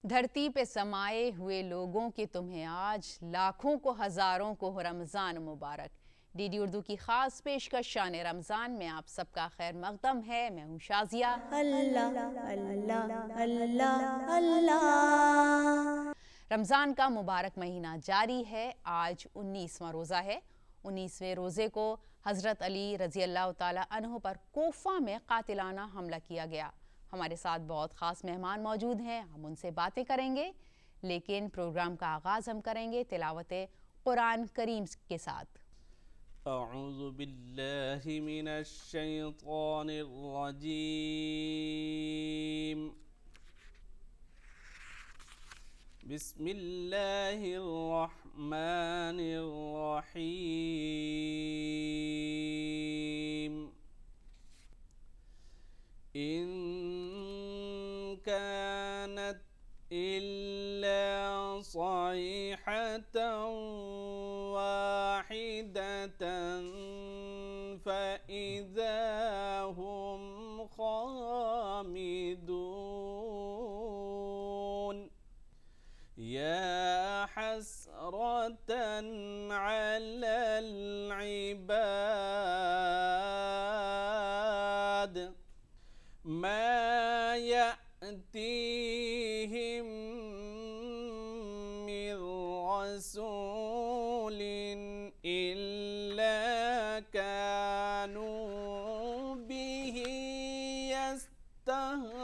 धरती पे समाये हुए लोगों की तुम्हें आज लाखों को हज़ारों को हो रमज़ान मुबारक। डीडी उर्दू की ख़ास पेशकश शान रमज़ान में आप सबका खैर मक़दम है। मैं हूँ शाज़िया। अल्लाह अल्लाह अल्लाह अल्लाह। रमज़ान का मुबारक महीना जारी है। आज 19वां रोज़ा है। 19वें रोज़े को हज़रत अली रज़ी अल्लाह ताला अन्हु पर कोफा में कातिलाना हमला किया गया। हमारे साथ बहुत ख़ास मेहमान मौजूद हैं, हम उनसे बातें करेंगे, लेकिन प्रोग्राम का आगाज़ हम करेंगे तिलावत कुरान करीम के साथ। अऊज़ु बिल्लाहि मिनश शैतानिर रजीम। बिस्मिल्लाहिर रहमानिर रहीम। इन कानत इल्ला सयहतन वाहिदतन फ़इज़ा हुम खामिदून। या हसरतन अलल इबाद मा यअतीहिम मिन रसूलिन इल्ला कानू बिही यस्तहज़िऊन।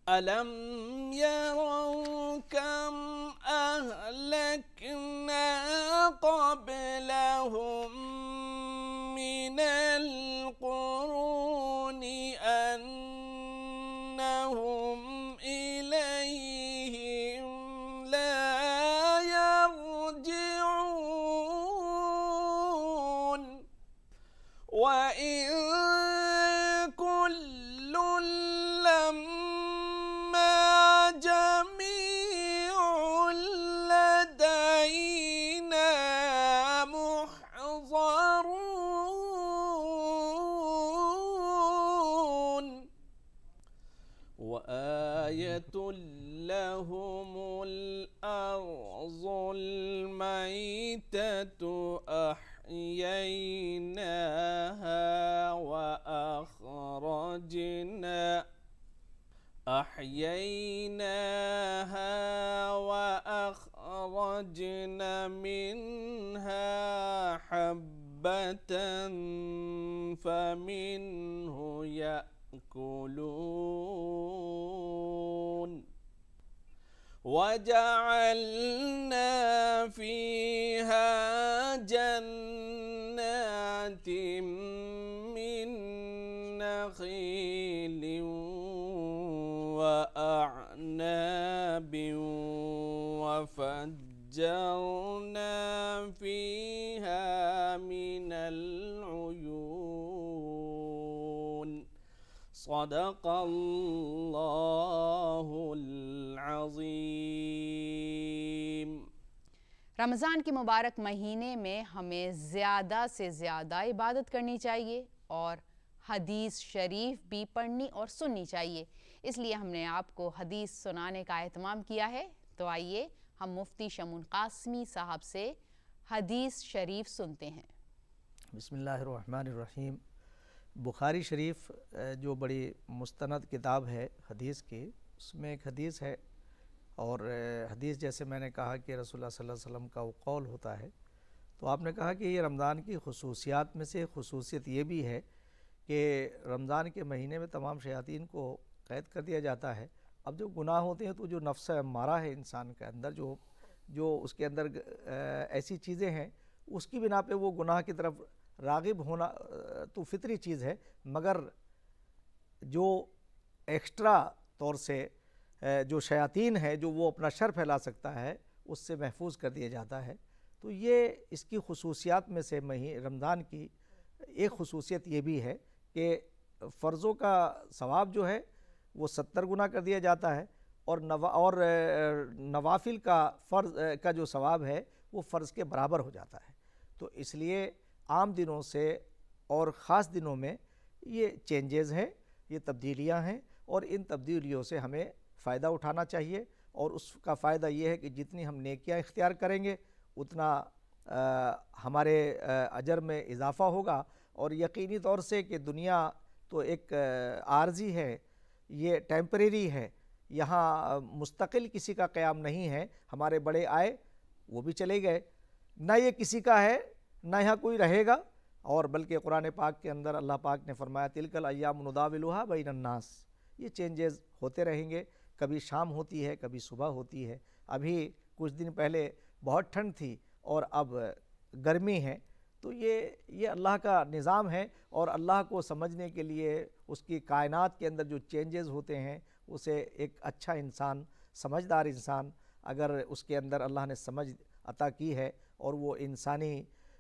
अलम यरौ कम अहलकना क़ब्लहुम मिनल क़ुरूनि अन्नहुम इलैहिम ला यरजिऊन। व इन कुल्लुन लम्मा जमीउन लदैना मुहज़रून। व आयतुल लहुमुल अर्ज़ुल मैततु अहयैनाहा व अखरजना मिन्हा हब्बतन फमिन्हु यअकुलून। वजअलना फीहा जन्नातिम मिन नखीलिन वअअनाबिन वफज्जरना फीहा मिनल उयून। सदक़ल्लाहुल अज़ीम। रमज़ान के मुबारक महीने में हमें ज़्यादा से ज़्यादा इबादत करनी चाहिए और हदीस शरीफ भी पढ़नी और सुननी चाहिए। इसलिए हमने आपको हदीस सुनाने का एहतमाम किया है। तो आइए हम मुफ्ती शमून कासमी साहब से हदीस शरीफ सुनते हैं। बिस्मिल्लाहिर्रहमानिर्रहीम। बुखारी शरीफ जो बड़ी मुस्तनद किताब है हदीस की, उसमें एक हदीस है और हदीस जैसे मैंने कहा कि रसूलुल्लाह सल्लल्लाहु अलैहि वसल्लम का वो कौल होता है, तो आपने कहा कि ये रमज़ान की खुसूसियात में से खुसूसियत ये भी है कि रमज़ान के महीने में तमाम शयातीन को क़ैद कर दिया जाता है। अब जो गुनाह होते हैं तो जो नफ्स अम्मारा है इंसान के अंदर, जो उसके अंदर ऐसी चीज़ें हैं, उसकी बिना पे वो गुनाह की तरफ राग़िब होना तो फितरी चीज़ है, मगर जो एक्स्ट्रा तौर से जो शयातीन है जो वो अपना शर फैला सकता है, उससे महफूज कर दिया जाता है। तो ये इसकी खुसूसियात में से रमज़ान की एक खुसूसियत ये भी है कि फ़र्ज़ों का सवाब जो है वो 70 गुना कर दिया जाता है और नवाफिल का फ़र्ज़ का जो सवाब है वो फ़र्ज़ के बराबर हो जाता है। तो इसलिए आम दिनों से और ख़ास दिनों में ये चेंजेस हैं, ये तब्दीलियाँ हैं और इन तब्दीलियों से हमें फ़ायदा उठाना चाहिए और उसका फ़ायदा ये है कि जितनी हम नेकियां इख्तियार करेंगे उतना हमारे अजर में इजाफ़ा होगा। और यकीनी तौर से कि दुनिया तो एक आर्जी है, ये टेम्परेरी है, यहाँ मुस्तकिल किसी का क़याम नहीं है। हमारे बड़े आए वो भी चले गए, ना ये किसी का है ना यहाँ कोई रहेगा। और बल्कि कुरान पाक के अंदर अल्लाह पाक ने फरमाया तिलकल अय्याम नुदाविलुहा बैनन्नास, ये चेंजेस होते रहेंगे, कभी शाम होती है कभी सुबह होती है। अभी कुछ दिन पहले बहुत ठंड थी और अब गर्मी है। तो ये अल्लाह का निज़ाम है और अल्लाह को समझने के लिए उसकी कायनात के अंदर जो चेंजेस होते हैं उसे एक अच्छा इंसान, समझदार इंसान, अगर उसके अंदर अल्लाह ने समझ अता की है और वो इंसानी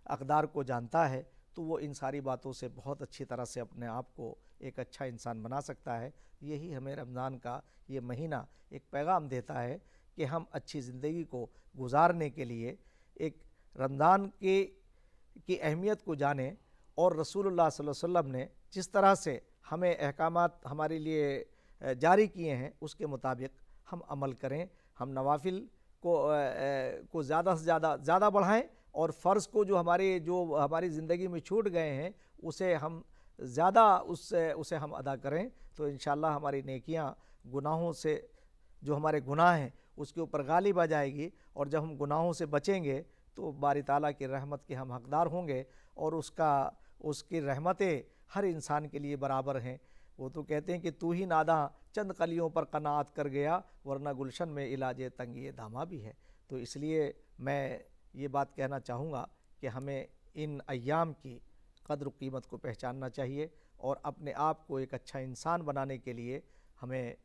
अक़दार को जानता है तो वो इन सारी बातों से बहुत अच्छी तरह से अपने आप को एक अच्छा इंसान बना सकता है। यही हमें रमज़ान का ये महीना एक पैगाम देता है कि हम अच्छी ज़िंदगी को गुजारने के लिए एक रमज़ान की अहमियत को जानें और रसूलुल्लाह सल्लल्लाहु अलैहि वसल्लम ने जिस तरह से हमें अहकामात हमारे लिए जारी किए हैं उसके मुताबिक हम अमल करें। हम नवाफिल को ज़्यादा से ज़्यादा बढ़ाएं और फ़र्ज़ को जो हमारी ज़िंदगी में छूट गए हैं उसे हम ज़्यादा उसे हम अदा करें। तो इंशाअल्लाह हमारी नेकियां गुनाहों से, जो हमारे गुनाह हैं उसके ऊपर गालिब आ जाएगी और जब हम गुनाहों से बचेंगे तो बारी ताला की रहमत के हम हकदार होंगे और उसकी रहमतें हर इंसान के लिए बराबर हैं। वो तो कहते हैं कि तू ही नादा चंद कलियों पर कनात कर गया वरना गुलशन में इलाज तंगी दामा भी है। तो इसलिए मैं ये बात कहना चाहूँगा कि हमें इन अय्याम की कद्र कीमत को पहचानना चाहिए और अपने आप को एक अच्छा इंसान बनाने के लिए हमें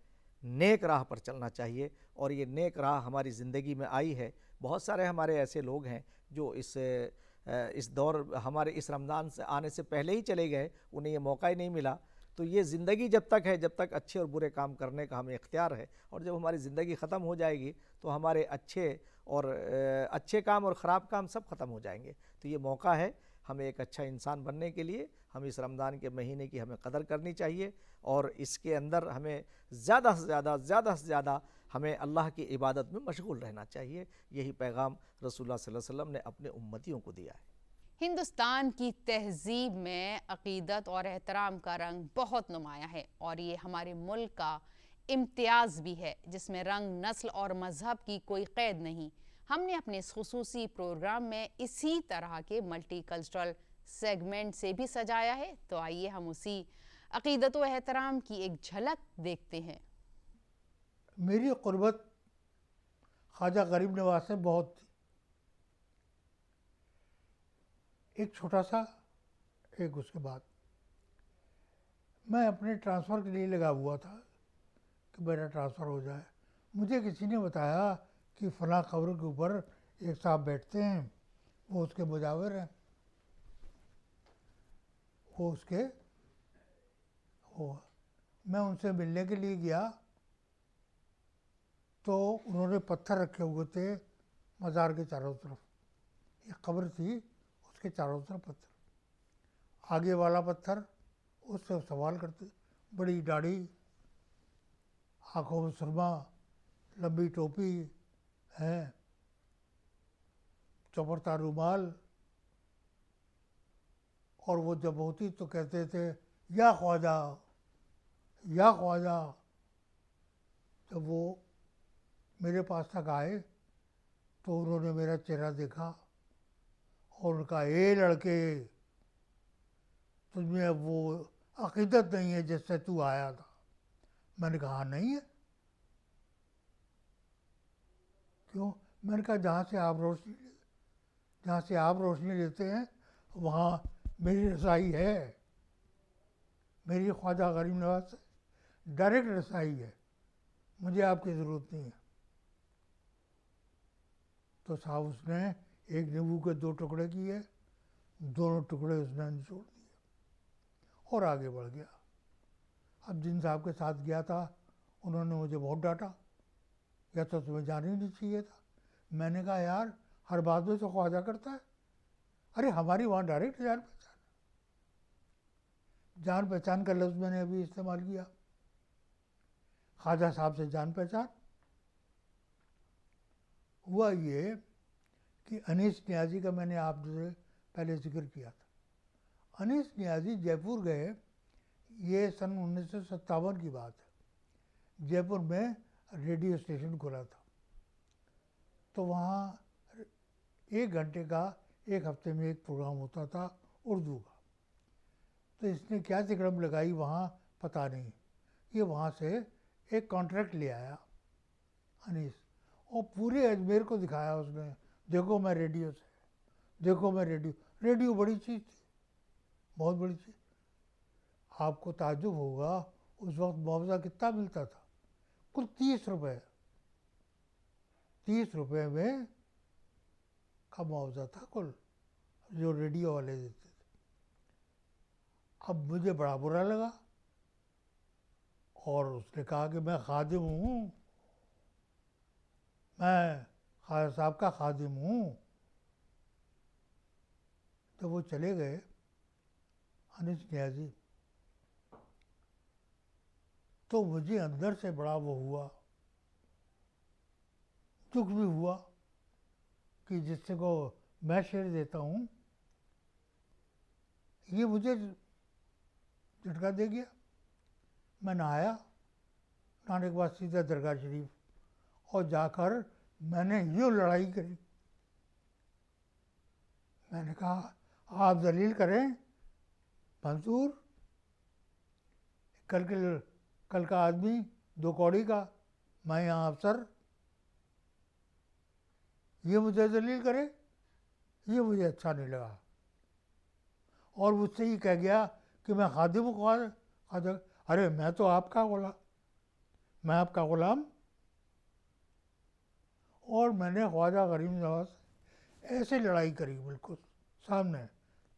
नेक राह पर चलना चाहिए। और ये नेक राह हमारी ज़िंदगी में आई है। बहुत सारे हमारे ऐसे लोग हैं जो इस दौर हमारे इस रमज़ान से आने से पहले ही चले गए, उन्हें ये मौका ही नहीं मिला। तो ये ज़िंदगी जब तक है, जब तक अच्छे और बुरे काम करने का हमें इख्तियार है, और जब हमारी ज़िंदगी ख़त्म हो जाएगी तो हमारे अच्छे काम और ख़राब काम सब ख़त्म हो जाएंगे। तो ये मौका है हमें एक अच्छा इंसान बनने के लिए। हम इस रमज़ान के महीने की हमें कदर करनी चाहिए और इसके अंदर हमें ज़्यादा से ज़्यादा हमें अल्लाह की इबादत में मशगूल रहना चाहिए। यही पैगाम रसूलुल्लाह सल्लल्लाहु अलैहि वसल्लम ने अपने उम्मतियों को दिया है। हिंदुस्तान की तहज़ीब में अक़ीदत और एहतराम का रंग बहुत नुमायाँ है और ये हमारे मुल्क का इम्तियाज़ भी है, जिसमें रंग, नस्ल और मज़हब की कोई क़ैद नहीं। हमने अपने इस खुसूसी प्रोग्राम में इसी तरह के मल्टी कल्चरल सेगमेंट से भी सजाया है। तो आइए हम उसी अक़ीदत व एहतराम की एक झलक देखते हैं। मेरी क़ुर्बत ख्वाजा गरीब नवाज से बहुत थी। एक छोटा सा एक उसके बाद मैं अपने ट्रांसफ़र के लिए लगा हुआ था कि मेरा ट्रांसफ़र हो जाए। मुझे किसी ने बताया कि फ़लाँ कब्र के ऊपर एक साहब बैठते हैं, वो उसके मुजाविर हैं, मैं उनसे मिलने के लिए गया तो उन्होंने पत्थर रखे हुए थे मज़ार के चारों तरफ। एक कब्र थी, उसके चारों तरफ पत्थर। आगे वाला पत्थर उससे सवाल करते, बड़ी दाढ़ी, आँखों में सुरमा, लंबी टोपी है, चौपड़ता रुमाल, और वो जब होती तो कहते थे या ख्वाजा, या ख्वाजा। जब वो मेरे पास तक आए तो उन्होंने मेरा चेहरा देखा और उनका ए लड़के, तुझमें अब वो अक़ीदत नहीं है जिससे तू आया था। मैंने कहा नहीं है। क्यों? मैंने कहा जहाँ से आप रोशनी लेते हैं वहाँ मेरी रसाई है। मेरी ख्वाजा गरीब नवाज से डायरेक्ट रसाई है, मुझे आपकी ज़रूरत नहीं है। तो साहब उसने एक नींबू के 2 टुकड़े किए, दोनों टुकड़े उसने निचोड़ दिए और आगे बढ़ गया। अब जिन साहब के साथ गया था उन्होंने मुझे बहुत डांटा, या तो तुम्हें जाना ही नहीं चाहिए था। मैंने कहा यार हर बात में तो ख्वाजा करता है, अरे हमारी वहाँ डायरेक्ट जान पहचान। जान पहचान का लफ्ज़ मैंने अभी इस्तेमाल किया, ख्वाजा साहब से जान पहचान। हुआ ये कि अनीस नियाज़ी का मैंने आपसे पहले जिक्र किया था। अनीस नियाज़ी जयपुर गए, ये सन 1957 की बात है। जयपुर में रेडियो स्टेशन खुला था, तो वहाँ 1 घंटे का 1 हफ्ते में एक प्रोग्राम होता था उर्दू का। तो इसने क्या तिकड़म लगाई वहाँ पता नहीं, ये वहाँ से एक कॉन्ट्रैक्ट ले आया अनीस, और पूरे अजमेर को दिखाया उसने, देखो मैं रेडियो से, देखो मैं रेडियो बड़ी चीज़ थी, बहुत बड़ी चीज़। आपको ताज्जुब होगा उस वक्त मुआवजा कितना मिलता था, कुल 30 रुपये, 30 रुपये में का मुआवजा था कुल, जो रेडियो वाले देते थे। अब मुझे बड़ा बुरा लगा, और उसने कहा कि मैं खादिम हूँ, मैं ख्वाजा साहब का खादिम हूँ। तो वो चले गए अनीस नियाज़ी, तो मुझे अंदर से बड़ा वो हुआ, दुख भी हुआ कि जिससे को मैं शेर देता हूँ, ये मुझे झटका दे गया। मैं नहाया, नहाने के बाद सीधा दरगाह शरीफ, और जाकर मैंने यूँ लड़ाई करी। मैंने कहा आप दलील करें मंसूर, कल का आदमी 2 कौड़ी का, मैं यहाँ अफसर, ये मुझे दलील करे, ये मुझे अच्छा नहीं लगा। और मुझसे ही कह गया कि मैं खादिम ख्वाजा। अरे मैं तो आपका गुलाम, मैं आपका गुलाम। और मैंने ख्वाजा गरीब नवाज से ऐसे लड़ाई करी, बिल्कुल सामने,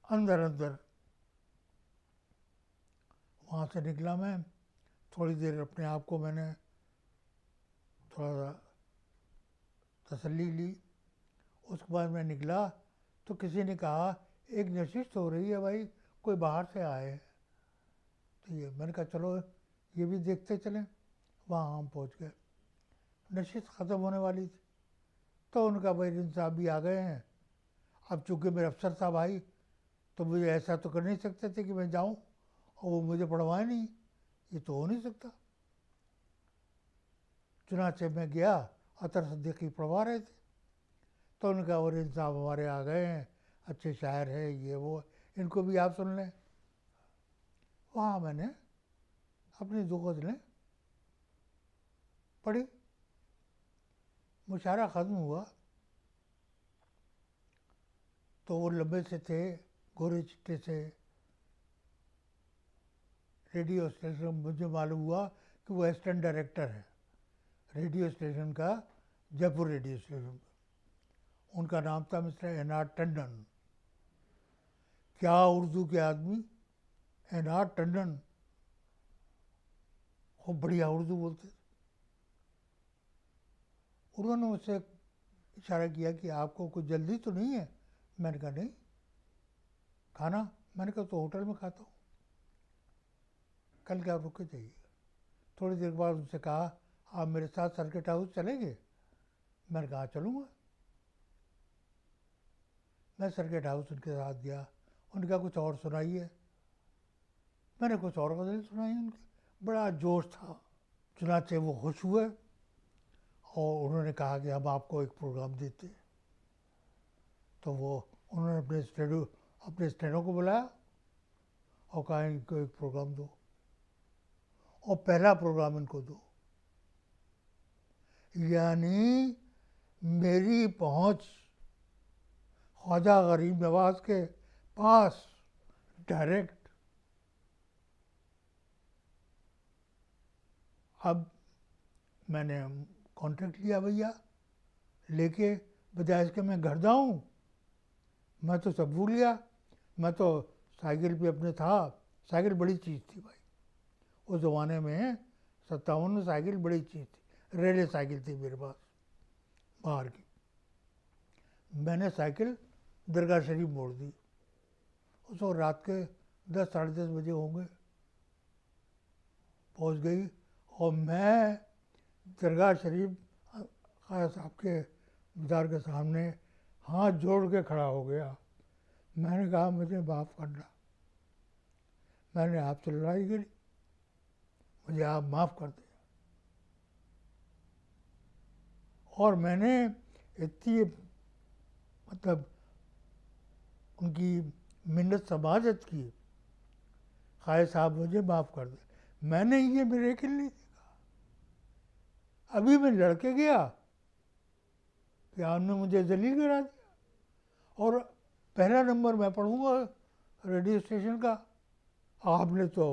अंदर अंदर। वहाँ से निकला मैं, थोड़ी देर अपने आप को मैंने थोड़ा सा तसल्ली ली। उसके बाद मैं निकला तो किसी ने कहा एक नशिश हो रही है भाई, कोई बाहर से आए हैं। तो ये मैंने कहा चलो ये भी देखते चलें। वहाँ हम पहुँच गए, नशिश ख़त्म होने वाली थी, तो उनका भाई रिन साहब भी आ गए हैं। अब चूँकि मेरे अफसर साहब आई, तो मुझे ऐसा तो कर नहीं सकते थे कि मैं जाऊँ और वो मुझे पढ़वाए नहीं, ये तो हो नहीं सकता। चुनाचे में गया, अतर सिद्दीकी पढ़वा रहे थे, तो उन्होंने कहा रिन साहब हमारे आ गए हैं, अच्छे शायर है, ये वो, इनको भी आप सुन लें। वहाँ मैंने अपनी 2 गज़लें पढ़ी। मुशायरा ख़त्म हुआ तो वो लंबे से थे, गोरे चिट्टे से, रेडियो स्टेशन, मुझे मालूम हुआ कि वो असिस्टेंट डायरेक्टर है रेडियो स्टेशन का, जयपुर रेडियो स्टेशन। उनका नाम था मिस्टर एन.आर. टंडन। क्या उर्दू के आदमी, एन.आर. टंडन, खूब बढ़िया उर्दू बोलते थे। उन्होंने मुझसे इशारा किया कि आपको कुछ जल्दी तो नहीं है। मैंने कहा नहीं। खाना, मैंने कहा तो होटल में खाता हूँ, कल क्या रुके जाइए। थोड़ी देर बाद उनसे कहा आप मेरे साथ सर्किट हाउस चलेंगे। मैंने कहा चलूँगा। मैं सर्किट हाउस उनके साथ गया। उनका कुछ और सुनाइए, मैंने कुछ और गज़ल सुनाई उनकी, बड़ा जोश था। चुनाचे वो खुश हुए और उन्होंने कहा कि हम आपको एक प्रोग्राम देते हैं। तो वो उन्होंने अपने स्टेनो को बुलाया और कहा इनको एक प्रोग्राम दो, और पहला प्रोग्राम इनको दो। यानी मेरी पहुंच ख्वाजा गरीब नवाज के पास डायरेक्ट। अब मैंने कॉन्ट्रैक्ट लिया भैया, लेके बजाय इसके मैं घर जाऊँ, मैं तो सब भूल गया। मैं तो साइकिल पे अपने था, साइकिल बड़ी चीज़ थी भाई उस ज़माने में। 57 में साइकिल बड़ी चीज़ थी, रेले साइकिल थी मेरे पास बाहर की। मैंने साइकिल दरगाह शरीफ मोड़ दी। उस वक्त रात के 10 साढ़े 10 बजे होंगे, पहुंच गई। और मैं दरगाह शरीफ ख़ाजा साहब के दीदार के सामने हाथ जोड़ के खड़ा हो गया। मैंने कहा मुझे माफ़ करना, मैंने आपसे लड़ाई करी, मुझे आप माफ़ कर दें। और मैंने इतनी मतलब उनकी मिन्नत समाजत की, ख़ाजा साहब मुझे माफ़ कर दे। मैंने ये मिरेकल नहीं देखा। अभी मैं लड़के गया कि आपने मुझे जलील करा दिया और पहला नंबर मैं पढ़ूंगा रेडियो स्टेशन का, आपने तो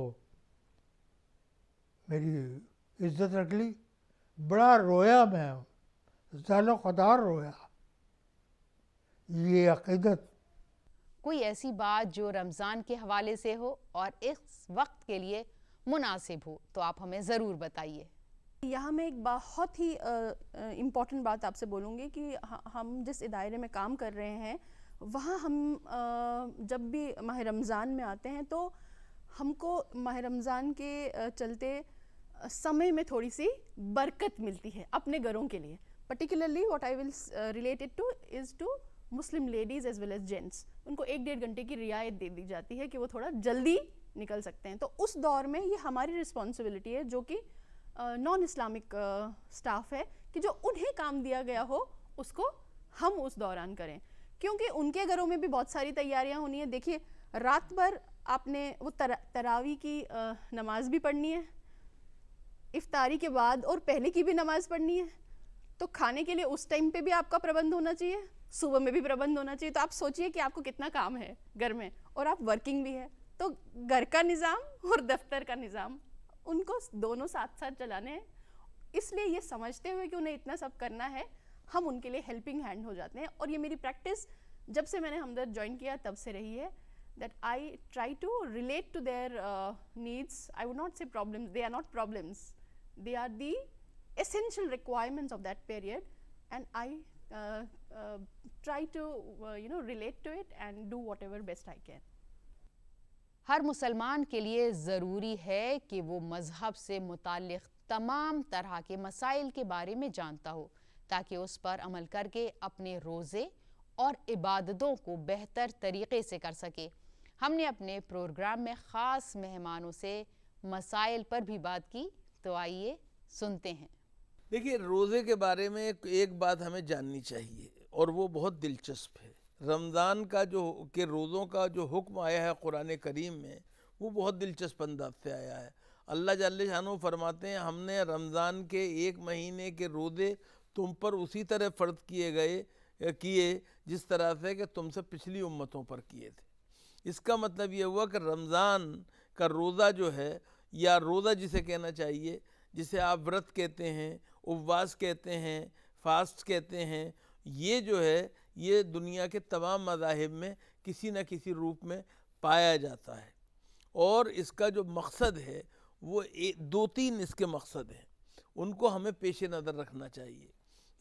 मेरी इज्जत रख ली। बड़ा रोया मैं, ज़ालो क़दार रोया। ये अक़ीदत कोई ऐसी बात जो रमज़ान के हवाले से हो और इस वक्त के लिए मुनासिब हो तो आप हमें ज़रूर बताइए। यहाँ मैं एक बहुत ही इम्पॉर्टेंट बात आपसे बोलूँगी कि हम जिस दायरे में काम कर रहे हैं वहाँ हम जब भी माह रमज़ान में आते हैं तो हमको माह रमज़ान के चलते समय में थोड़ी सी बरकत मिलती है अपने घरों के लिए। Particularly what I will relate it to is to Muslim ladies as well as gents. उनको 1-1.5 घंटे की रियायत दे दी जाती है कि वो थोड़ा जल्दी निकल सकते हैं। तो उस दौर में ये हमारी रिस्पॉन्सिबिलिटी है जो कि नॉन इस्लामिक स्टाफ है कि जो उन्हें काम दिया गया हो उसको हम उस दौरान करें, क्योंकि उनके घरों में भी बहुत सारी तैयारियां होनी है। देखिए रात भर आपने वो तरावी की नमाज भी पढ़नी है, इफ्तारी के बाद और पहले की भी नमाज पढ़नी है, तो खाने के लिए उस टाइम पे भी आपका प्रबंध होना चाहिए, सुबह में भी प्रबंध होना चाहिए। तो आप सोचिए कि आपको कितना काम है घर में, और आप वर्किंग भी है, तो घर का निज़ाम और दफ्तर का निज़ाम उनको दोनों साथ साथ चलाने हैं। इसलिए ये समझते हुए कि उन्हें इतना सब करना है, हम उनके लिए हेल्पिंग हैंड हो जाते हैं। और ये मेरी प्रैक्टिस जब से मैंने हमदर्द ज्वाइन किया तब से रही है, that I try to relate to their needs. I would not say problems, they are not problems, they are the essential requirements of that period, and I try to relate to it and do whatever best I can. हर मुसलमान के लिए ज़रूरी है कि वो मज़हब से मुताल्लिक़ तमाम तरह के मसाइल के बारे में जानता हो, ताकि उस पर अमल करके अपने रोज़े और इबादतों को बेहतर तरीक़े से कर सके। हमने अपने प्रोग्राम में ख़ास मेहमानों से मसाइल पर भी बात की, तो आइए सुनते हैं। देखिए, रोज़े के बारे में एक बात हमें जाननी चाहिए और वो बहुत दिलचस्प है। रमज़ान का के रोज़ों का जो हुक्म आया है कुरान करीम में, वो बहुत दिलचस्प अंदाज से आया है। अल्लाह जल्ले शानो फरमाते हैं, हमने रमज़ान के 1 महीने के रोज़े तुम पर उसी तरह फ़र्ज़ किए जिस तरह से कि तुमसे पिछली उम्मतों पर किए थे। इसका मतलब ये हुआ कि रमज़ान का रोज़ा जो है, या रोज़ा जिसे कहना चाहिए, जिसे आप व्रत कहते हैं, उपवास कहते हैं, फास्ट कहते हैं, ये जो है ये दुनिया के तमाम मज़ाहिब में किसी न किसी रूप में पाया जाता है। और इसका जो मकसद है वो 2-3 इसके मकसद हैं, उनको हमें पेश नज़र रखना चाहिए।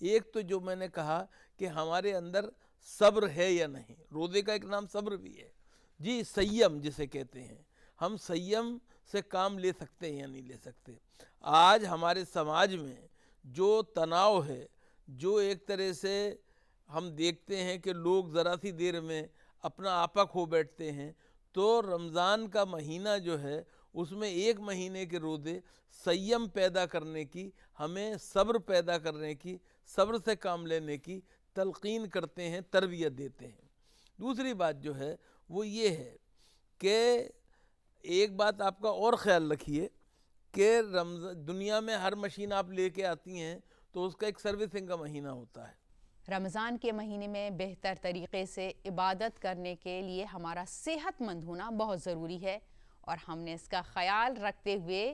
एक तो जो मैंने कहा कि हमारे अंदर सब्र है या नहीं, रोज़े का एक नाम सब्र भी है जी, संयम जिसे कहते हैं, हम संयम से काम ले सकते हैं या नहीं ले सकते। आज हमारे समाज में जो तनाव है, जो एक तरह से हम देखते हैं कि लोग ज़रा सी देर में अपना आपा खो बैठते हैं, तो रमज़ान का महीना जो है उसमें 1 महीने के रोज़े संयम पैदा करने की, हमें सब्र पैदा करने की, सब्र से काम लेने की तलकीन करते हैं, तरबियत देते हैं। दूसरी बात जो है वो ये है कि एक बात आपका और ख़्याल रखिए कि दुनिया में हर मशीन आप लेके आती हैं तो उसका एक सर्विसिंग का महीना होता है। रमज़ान के महीने में बेहतर तरीक़े से इबादत करने के लिए हमारा सेहतमंद होना बहुत ज़रूरी है, और हमने इसका ख़याल रखते हुए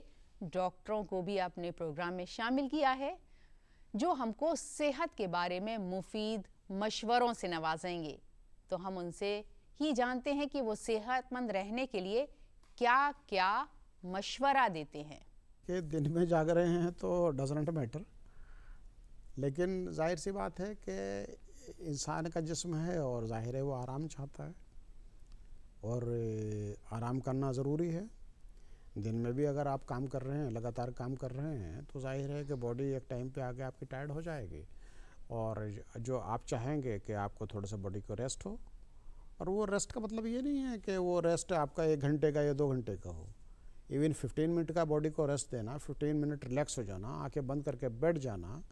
डॉक्टरों को भी अपने प्रोग्राम में शामिल किया है, जो हमको सेहत के बारे में मुफीद मशवरों से नवाजेंगे। तो हम उनसे ही जानते हैं कि वो सेहतमंद रहने के लिए क्या क्या मशवरा देते हैं। कि दिन में जाग रहे हैं तो डजंट मैटर, लेकिन जाहिर सी बात है कि इंसान का जिस्म है और ज़ाहिर है वो आराम चाहता है। और आराम करना ज़रूरी है। दिन में भी अगर आप काम कर रहे हैं, लगातार काम कर रहे हैं, तो जाहिर है कि बॉडी एक टाइम पे आके आपकी टायर्ड हो जाएगी, और जो आप चाहेंगे कि आपको थोड़ा सा बॉडी को रेस्ट हो। और वो रेस्ट का मतलब ये नहीं है कि वो रेस्ट आपका 1 घंटे का या 2 घंटे का हो। इवन 15 मिनट का बॉडी को रेस्ट देना, 15 मिनट रिलैक्स हो जाना, आंखें बंद करके बैठ जाना,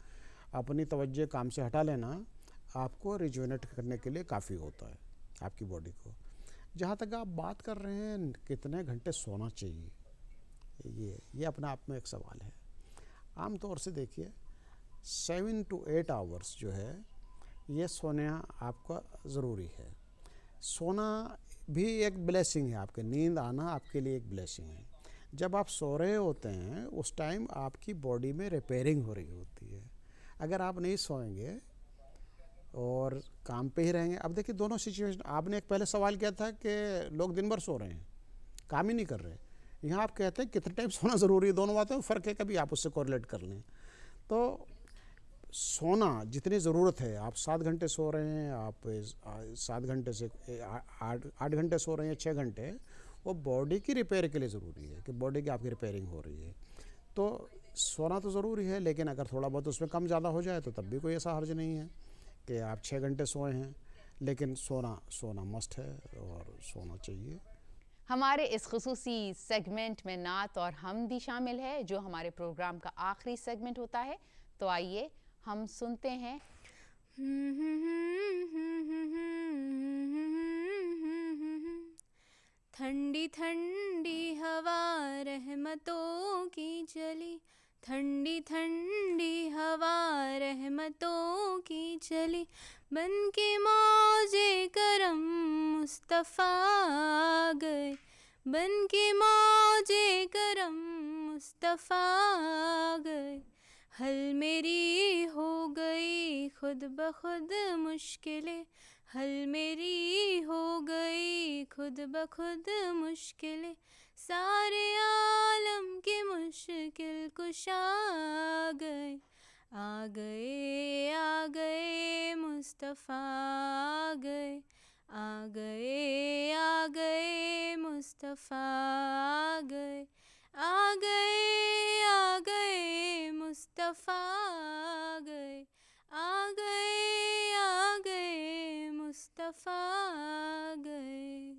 अपनी तवज्जो काम से हटा लेना, आपको रिजुवेनेट करने के लिए काफ़ी होता है आपकी बॉडी को। जहाँ तक आप बात कर रहे हैं कितने घंटे सोना चाहिए, ये अपने आप में एक सवाल है। आम तौर से देखिए 7 to 8 आवर्स जो है ये सोना आपका ज़रूरी है। सोना भी एक ब्लेसिंग है, आपके नींद आना आपके लिए एक ब्लेसिंग है। जब आप सो रहे होते हैं उस टाइम आपकी बॉडी में रिपेयरिंग हो रही होती है। अगर आप नहीं सोएंगे और काम पे ही रहेंगे, अब देखिए दोनों सिचुएशन, आपने एक पहले सवाल किया था कि लोग दिन भर सो रहे हैं, काम ही नहीं कर रहे। यहाँ आप कहते हैं कितने टाइम सोना ज़रूरी है, दोनों बातों में फ़र्क है, कभी आप उससे कोरिलेट कर लें। तो सोना जितनी ज़रूरत है, आप 7 घंटे सो रहे हैं, आप 7 घंटे से 8 घंटे सो रहे हैं, 6 घंटे, वो बॉडी की रिपेयर के लिए ज़रूरी है कि बॉडी की आपकी रिपेयरिंग हो रही है। तो सोना तो ज़रूरी है, लेकिन अगर थोड़ा बहुत उसमें कम ज़्यादा हो जाए तो तब भी कोई ऐसा हर्ज नहीं है कि आप 6 घंटे सोए हैं, लेकिन सोना मस्ट है और सोना चाहिए। हमारे इस खुसूसी सेगमेंट में नात और हम भी शामिल है, जो हमारे प्रोग्राम का आखिरी सेगमेंट होता है। तो आइए हम सुनते हैं। ठंडी ठंडी हवा रहमतों की चली, ठंडी ठंडी हवा रहमतों की चली, बन के मौजे करम मुस्तफ़ा गए, बन के मौजे करम मुस्तफ़ा गए। हल मेरी हो गई खुद ब खुद मुश्किलें, हल मेरी हो गई खुद ब खुद मुश्किलें, सारे आलम के मुश्किल कुशा गए, आ गए आ गए मुस्तफ़ा आ गए, आ गए आ गए मुस्तफ़ा आ गए, आ गए मुस्तफ़ा आ गए, आ गए मुस्तफ़ा आ गए।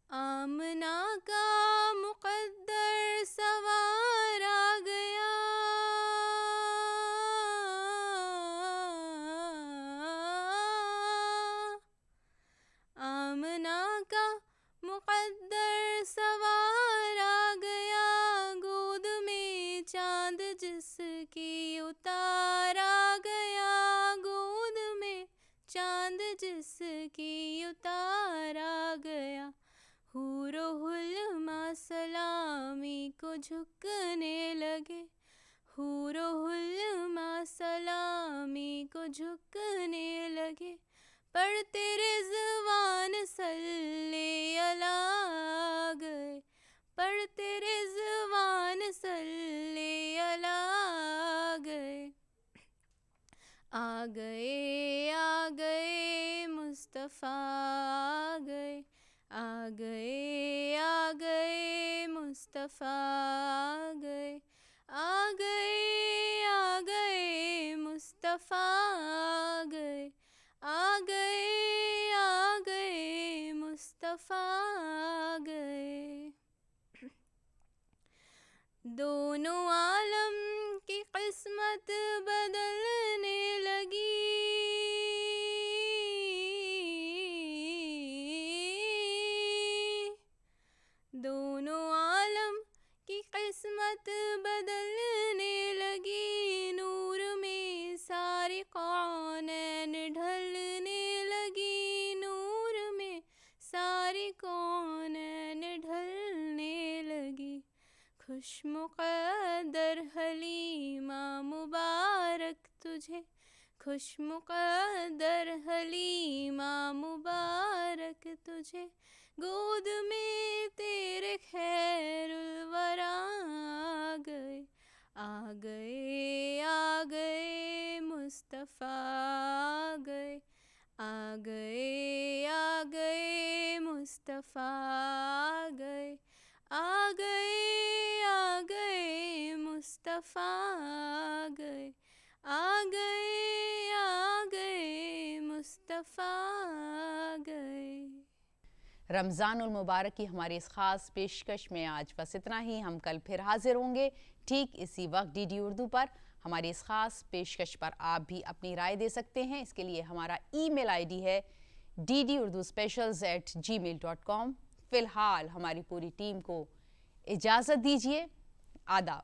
आमना का मुक़द्दर सवार आ गया, आमना का मुक़द्दर सवार आ गया, गोद में चाँद जिसकी उतार आ गया, गोद में चाँद जिसकी उतार आ गया। हूरो हुल्मा सलामी को झुकने लगे, हूरो हुल्मा सलामी को झुकने लगे, पढ़ते रिज़वान सल्ले अला गए, पढ़ते रिज़वान सल्ले अला गए, आ गए मुस्तफ़ा आ गए, आ गए मुस्तफ़ा आ गए, आ गए मुस्तफ़ा आ गए, आ गए मुस्तफ़ा आ गए। दोनों आलम की किस्मत बदलने लगी, दोनों आलम की किस्मत बदलने लगी, नूर में सारी कौनैन ढलने लगी, नूर में सारी कौनैन ढलने लगी। खुश मुक़द्दर हलीमा मुबारक तुझे, खुश मुक़द्दर हलीमा मुबारक तुझे, गोद में तेरे खैरुल वरा आ गए, आ गए मुस्तफ़ा आ गए, आ गए मुस्तफ़ा आ गए मुस्तफ़ा आ गए मुस्तफ़ा आ गए। रमज़ानुल मुबारक की हमारी इस ख़ास पेशकश में आज बस इतना ही। हम कल फिर हाजिर होंगे ठीक इसी वक्त DD उर्दू पर। हमारी इस ख़ास पेशकश पर आप भी अपनी राय दे सकते हैं। इसके लिए हमारा email ID है ddurduspecials@gmail.com। फ़िलहाल हमारी पूरी टीम को इजाज़त दीजिए। आदाब।